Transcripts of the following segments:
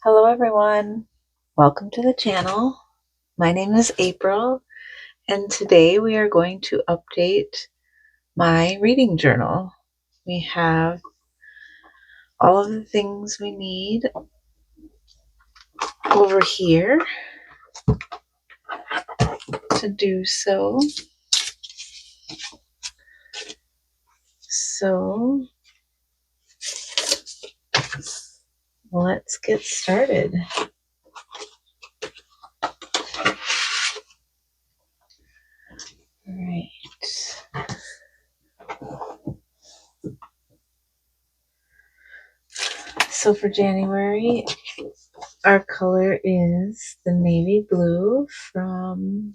Hello everyone, welcome to the channel. My name is April and today we are going to update my reading journal. We have all of the things we need over here to do so. So let's get started. All right. So for January, our color is the navy blue from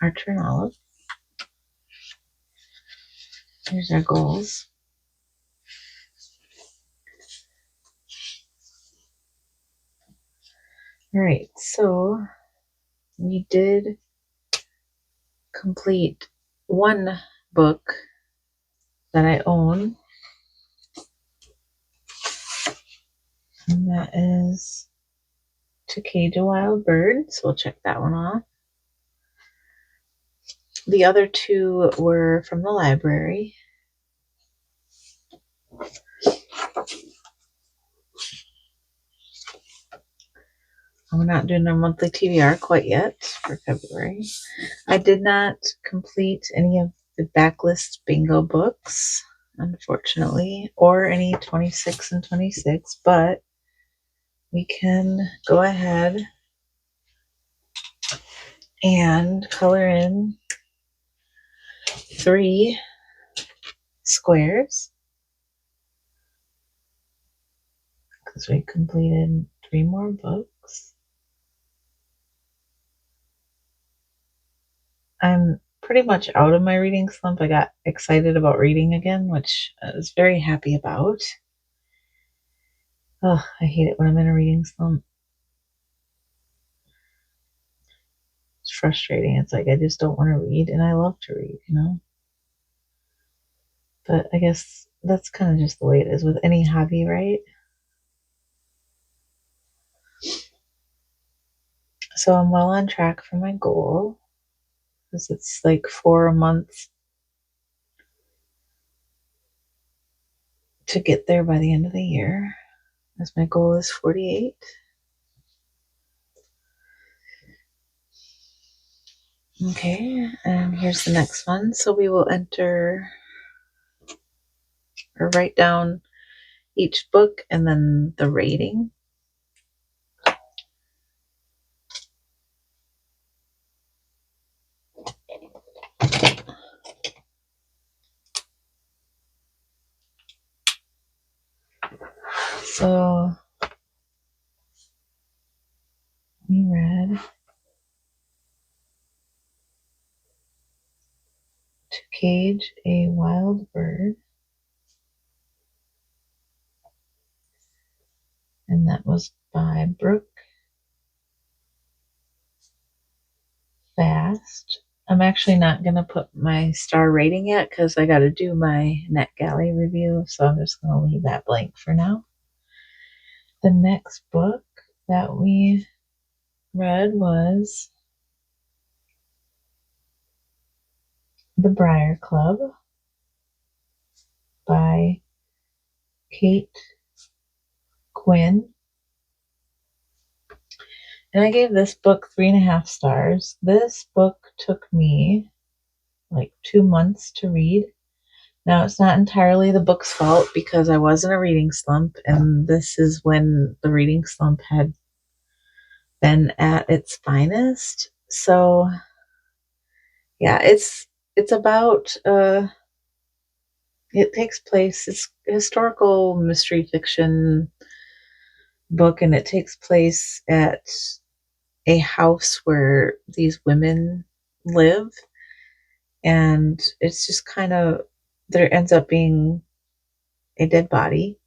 Archer and Olive. Here's our goals. All right, so we did complete one book that I own, and that is To Cage a Wild Bird, so we'll check that one off. The other two were from the library. We're not doing our monthly TBR quite yet for February. I did not complete any of the backlist bingo books, unfortunately, or any 26 and 26, but we can go ahead and color in 3 squares because we completed 3 more books. I'm pretty much out of my reading slump. I got excited about reading again, which I was very happy about. Oh, I hate it when I'm in a reading slump. It's frustrating. It's like I just don't want to read, and I love to read, But I guess that's kind of just the way it is with any hobby, right? So I'm well on track for my goal because it's like 4 a month to get there by the end of the year, as my goal is 48. Okay, and here's the next one. So we will enter or write down each book and then the rating. So we read To Cage a Wild Bird, and that was by Brooke Fast. I'm actually not going to put my star rating yet because I got to do my NetGalley review, so I'm just going to leave that blank for now. The next book that we read was The Briar Club by Kate Quinn. And I gave this book 3.5 stars. This book took me like 2 months to read. Now, it's not entirely the book's fault because I was in a reading slump, and this is when the reading slump had been at its finest. So, yeah, it's about it takes place, it's a historical mystery fiction book, and it takes place at a house where these women live, and it's just kind of, there ends up being a dead body,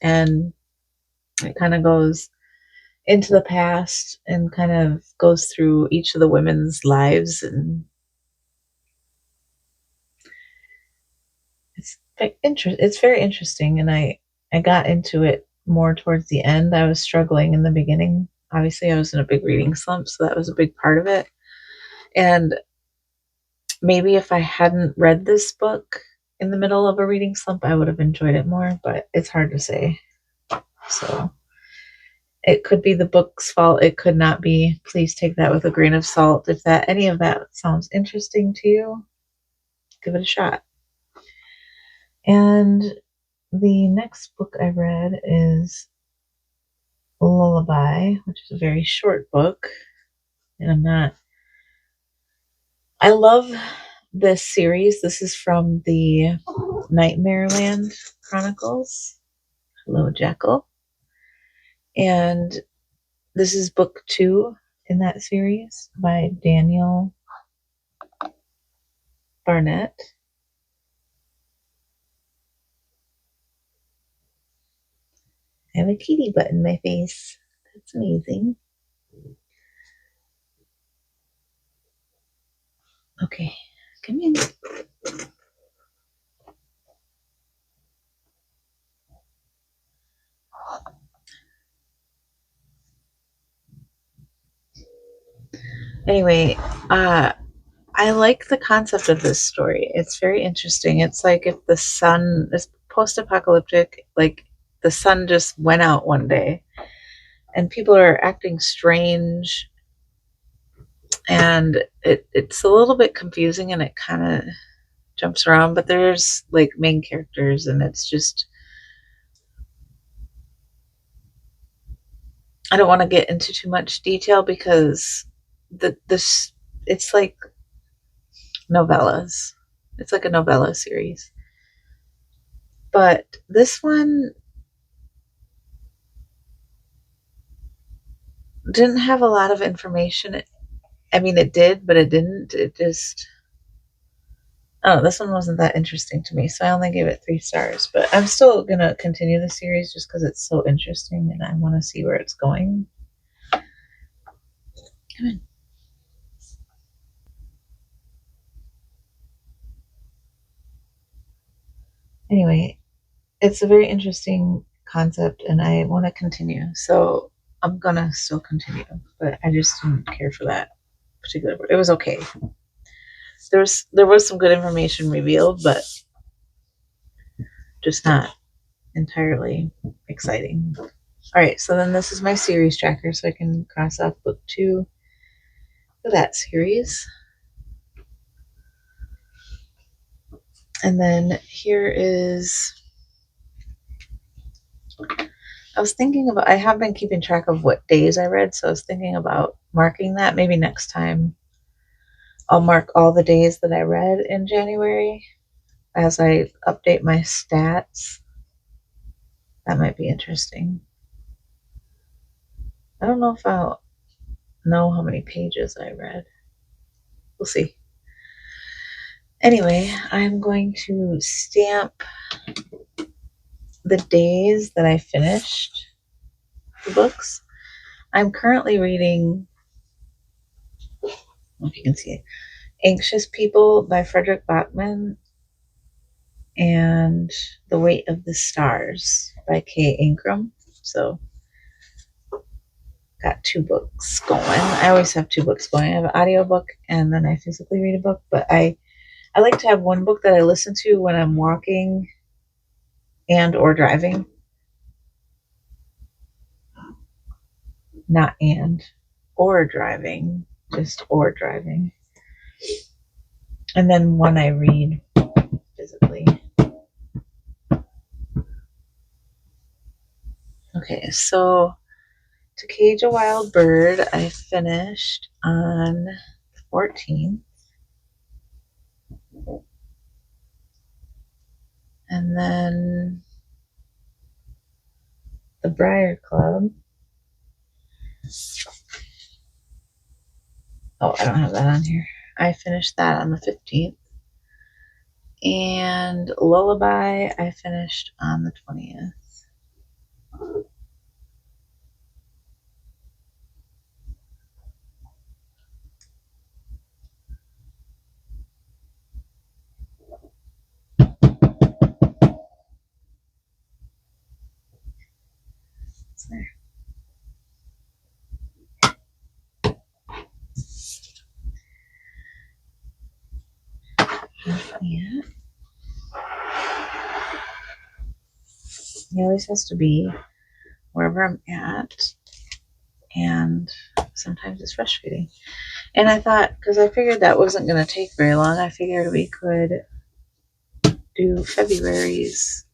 and it kind of goes into the past and kind of goes through each of the women's lives, and it's very interesting, and I got into it more towards the end. I was struggling in the beginning. Obviously, I was in a big reading slump, so that was a big part of it. And maybe if I hadn't read this book in the middle of a reading slump, I would have enjoyed it more, but it's hard to say. So it could be the book's fault. It could not be. Please take that with a grain of salt. If that any of that sounds interesting to you, give it a shot. And the next book I read is Lullaby, which is a very short book. And I love this series. This is from the Nightmareland Chronicles. Hello, Jekyll. And this is book 2 in that series by Daniel Barnett. I have a kitty butt in my face. That's amazing. Okay, come in. Anyway, I like the concept of this story. It's very interesting. It's like if the sun is post-apocalyptic, like the sun just went out one day and people are acting strange, and it's a little bit confusing and it kind of jumps around, but there's like main characters and it's just, I don't want to get into too much detail because this it's like novellas. It's like a novella series. But this one didn't have a lot of information. I mean, it did, but it didn't. It just, oh, this one wasn't that interesting to me, so I only gave it 3 stars. But I'm still gonna continue the series just because it's so interesting and I want to see where it's going. Come on. Anyway, it's a very interesting concept and I want to continue. So I'm gonna still continue, but I just didn't care for that particular. It was okay. There was some good information revealed, but just not entirely exciting. All right, so then this is my series tracker, so I can cross off book 2 for that series. And then here is, I was thinking about, I have been keeping track of what days I read, so I was thinking about marking that. Maybe next time I'll mark all the days that I read in January as I update my stats. That might be interesting. I don't know if I'll know how many pages I read. We'll see. Anyway, I'm going to stamp the days that I finished the books. I'm currently reading, I don't know if you can see it, Anxious People by Fredrik Backman and The Weight of the Stars by Kay Ingram. So got 2 books going. I always have 2 books going. I have an audiobook and then I physically read a book, but I like to have one book that I listen to when I'm walking and or driving. Not and or driving, just or driving. And then one I read physically. Okay, so To Cage a Wild Bird, I finished on the 14th. And then The Briar Club. Oh, I don't have that on here. I finished that on the 15th. And Lullaby, I finished on the 20th. There. Yeah. He always has to be wherever I'm at, and sometimes it's frustrating. And I thought, because I figured that wasn't going to take very long, I figured we could do February's